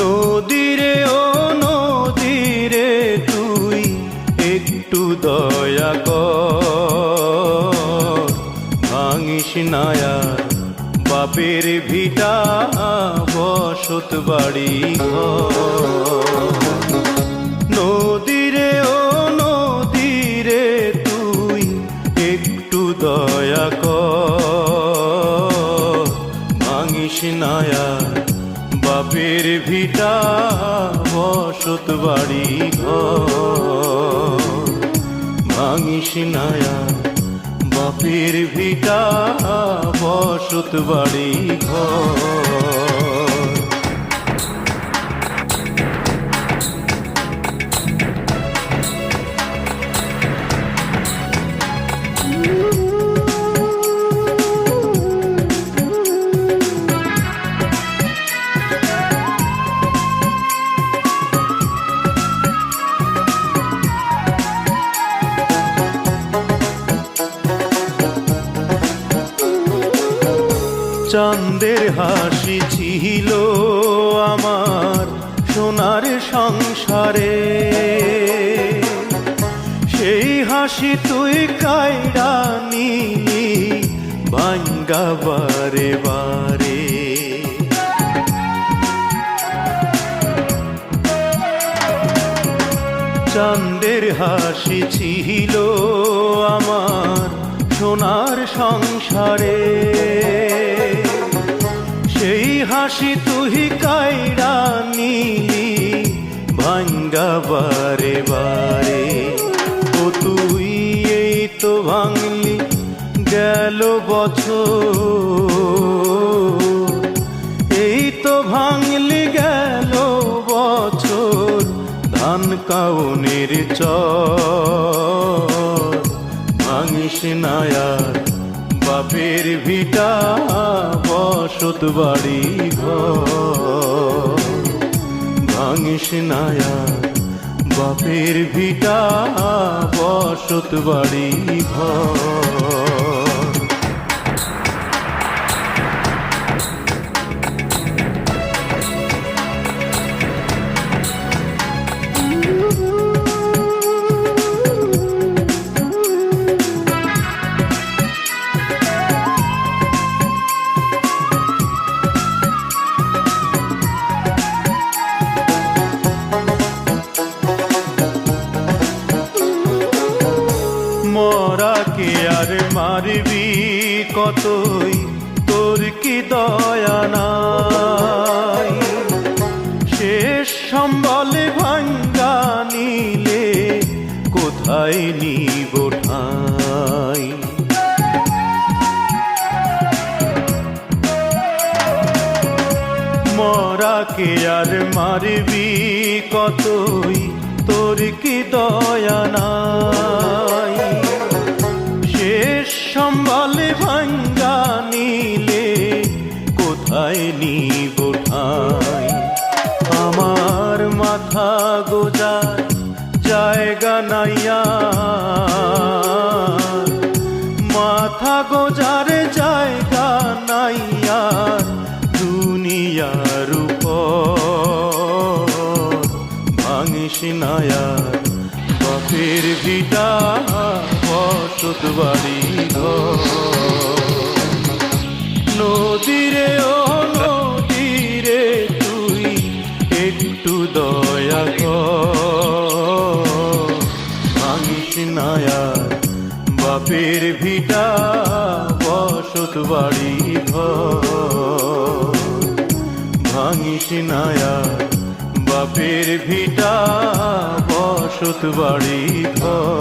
নদীরে ও নদীরে তুই একটু দয়া কর, ভাঙিস নায়া বাপের ভিটা বসত বাড়ি ঘর। নদীরে ও নদীরে তুই একটু দয়া কর, ভাঙিস নায়া বাপের ভিটা বসত বাড়ি ঘর। ভাঙিস নায়া বাপের ভিটা বসত বাড়ি ঘর। চাঁদের হাসি ছিল আমার সোনার সংসারে, সেই হাসি তুই কাইড়া নিলি ভাঙ্গা বারে বারে। চাঁদের হাসি ছিল আমার সোনার সংসারে, সেই হাসি তুই কাইড়া নিলি ভাঙ্গা বারে বারে। ও তুই এই তো ভাঙলি গেল বছর, এই তো ভাঙলি গেল বছর ধান কাউনের চর। ভাঙিস নায়ার বাপের ভিটা বসত বাড়ি ঘর। ভাঙিস নায়ার বাপের ভিটা বসত বাড়ি ঘর। মরাকে আর মারবি কতই, তোর কি দয়া নাই? শেষ সম্বলে ভাঙ্গা নিলে কোথায় নিব ঠাই? মরাকে আর মারবি কতই, তোর কি দয়া নাই? শেষ সম্বলে ভাঙ্গা নিলে কোথায় নিব ঠাই? আমার মাথা গোজার জায়গা নাইয়া, মাথা গোজার জায়গা নাইয়া দুনিয়ার উপর। ভাঙিস নায়ার বাপের ভিটা বসত বাড়ি ঘর। নদীরে ও নদীরে তুই একটু দয়া কর, ভাঙিস নায়ার বাপের ভিটা বসত বাড়ি ঘর। ভাঙিস নায়ার বাপের ভিটা বসত বাড়ি ঘর।